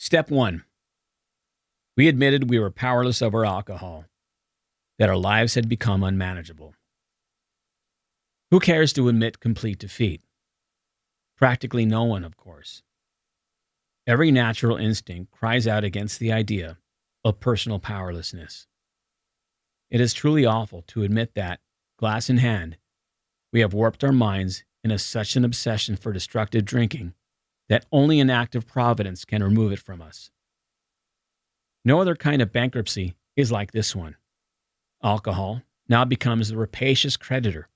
Step 1. We admitted we were powerless over alcohol, that our lives had become unmanageable. Who cares to admit complete defeat? Practically no one, of course. Every natural instinct cries out against the idea of personal powerlessness. It is truly awful to admit that, glass in hand, we have warped our minds into such an obsession for destructive drinking that only an act of providence can remove it from us. No other kind of bankruptcy is like this one. Alcohol now becomes the rapacious creditor,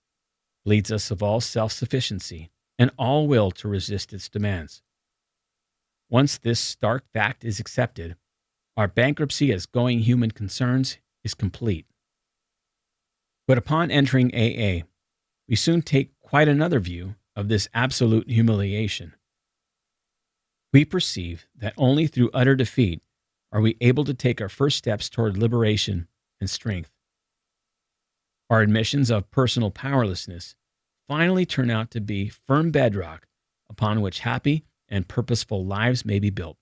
bleeds us of all self-sufficiency and all will to resist its demands. Once this stark fact is accepted, our bankruptcy as going human concerns is complete. But upon entering AA, we soon take quite another view of this absolute humiliation. We perceive that only through utter defeat are we able to take our first steps toward liberation and strength. Our admissions of personal powerlessness finally turn out to be firm bedrock upon which happy and purposeful lives may be built.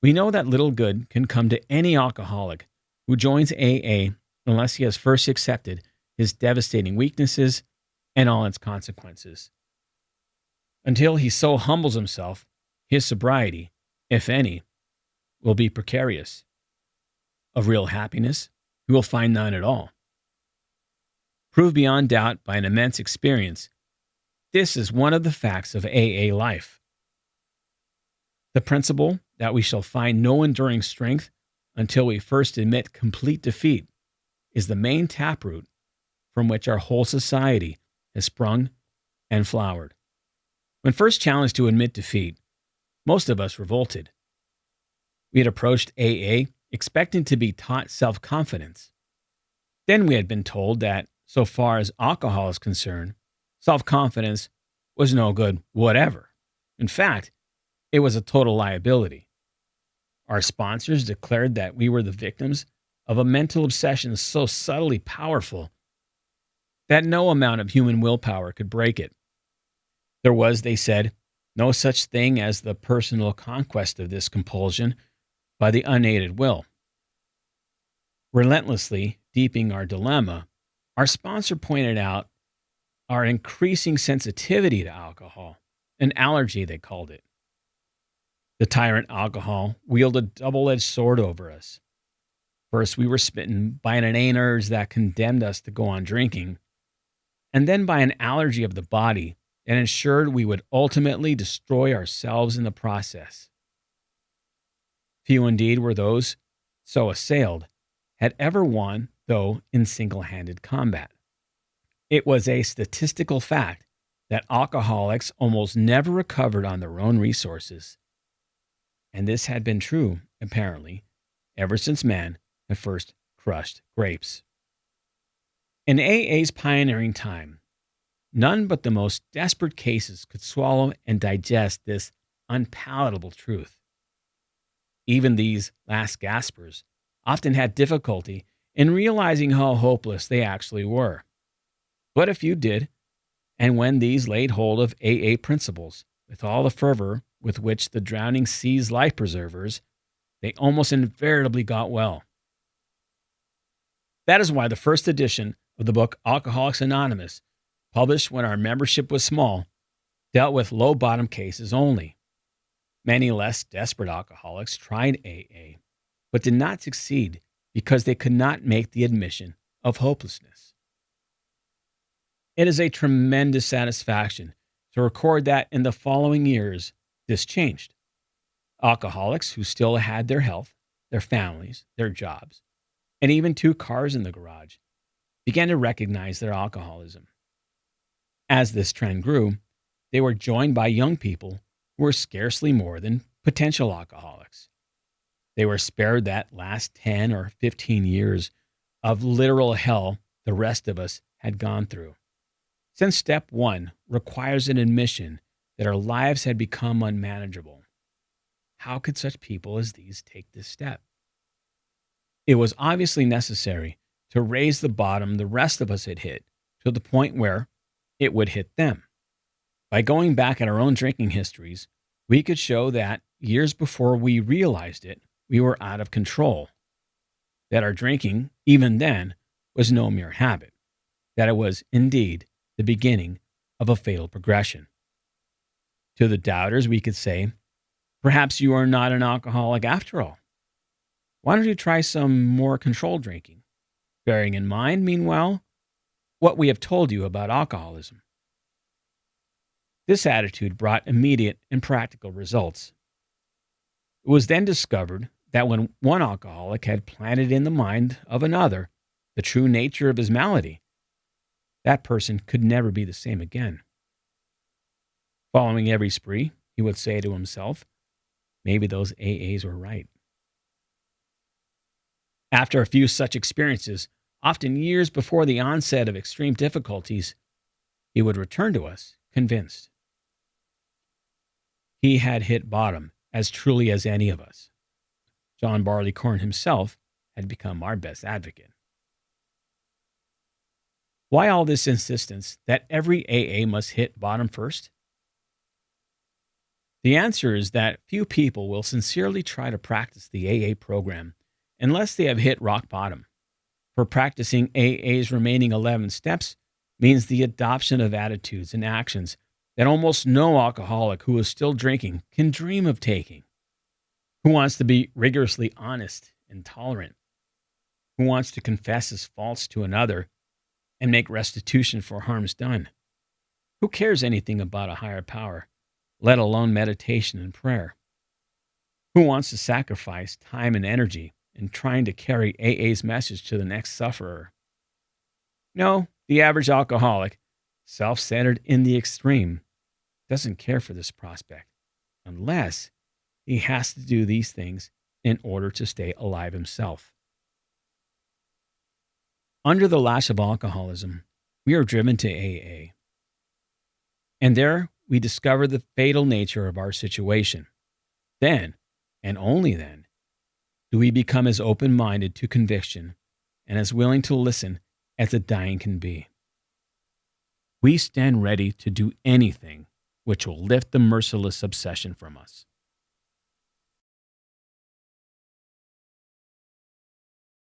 We know that little good can come to any alcoholic who joins AA unless he has first accepted his devastating weaknesses and all its consequences. Until he so humbles himself, his sobriety, if any, will be precarious. Of real happiness, he will find none at all. Proved beyond doubt by an immense experience, this is one of the facts of AA life. The principle that we shall find no enduring strength until we first admit complete defeat is the main taproot from which our whole society has sprung and flowered. When first challenged to admit defeat, most of us revolted. We had approached AA expecting to be taught self-confidence. Then we had been told that, so far as alcohol is concerned, self-confidence was no good whatever. In fact, it was a total liability. Our sponsors declared that we were the victims of a mental obsession so subtly powerful that no amount of human willpower could break it. There was, they said, no such thing as the personal conquest of this compulsion by the unaided will. Relentlessly deepening our dilemma, our sponsor pointed out our increasing sensitivity to alcohol, an allergy they called it. The tyrant alcohol wielded a double-edged sword over us. First, we were smitten by an innate urge that condemned us to go on drinking, and then by an allergy of the body that ensured we would ultimately destroy ourselves in the process. Few indeed were those so assailed had ever won, though in single-handed combat. It was a statistical fact that alcoholics almost never recovered on their own resources. And this had been true, apparently, ever since man had first crushed grapes. In AA's pioneering time, none but the most desperate cases could swallow and digest this unpalatable truth. Even these last gaspers often had difficulty in realizing how hopeless they actually were. But a few did, and when these laid hold of AA principles with all the fervor with which the drowning sees life preservers, they almost invariably got well. That is why the first edition of the book Alcoholics Anonymous, published when our membership was small, dealt with low-bottom cases only. Many less desperate alcoholics tried AA, but did not succeed because they could not make the admission of hopelessness. It is a tremendous satisfaction to record that in the following years, this changed. Alcoholics who still had their health, their families, their jobs, and even 2 cars in the garage began to recognize their alcoholism. As this trend grew, they were joined by young people who were scarcely more than potential alcoholics. They were spared that last 10 or 15 years of literal hell the rest of us had gone through. Since step 1 requires an admission that our lives had become unmanageable, how could such people as these take this step? It was obviously necessary to raise the bottom the rest of us had hit to the point where it would hit them. By going back at our own drinking histories, we could show that years before we realized it, we were out of control, that our drinking, even then, was no mere habit, that it was indeed the beginning of a fatal progression. To the doubters, we could say, perhaps you are not an alcoholic after all. Why don't you try some more controlled drinking? Bearing in mind, meanwhile, what we have told you about alcoholism. This attitude brought immediate and practical results. It was then discovered that when one alcoholic had planted in the mind of another the true nature of his malady, that person could never be the same again. Following every spree, he would say to himself, maybe those AAs were right. After a few such experiences, often years before the onset of extreme difficulties, he would return to us convinced. He had hit bottom as truly as any of us. John Barleycorn himself had become our best advocate. Why all this insistence that every AA must hit bottom first? The answer is that few people will sincerely try to practice the AA program unless they have hit rock bottom. For practicing AA's remaining 11 steps means the adoption of attitudes and actions that almost no alcoholic who is still drinking can dream of taking. Who wants to be rigorously honest and tolerant? Who wants to confess his faults to another and make restitution for harms done? Who cares anything about a higher power, let alone meditation and prayer? Who wants to sacrifice time and energy in trying to carry AA's message to the next sufferer? No, the average alcoholic, self-centered in the extreme, doesn't care for this prospect unless he has to do these things in order to stay alive himself. Under the lash of alcoholism, we are driven to AA. And there we discover the fatal nature of our situation. Then, and only then, do we become as open-minded to conviction and as willing to listen as the dying can be. We stand ready to do anything which will lift the merciless obsession from us.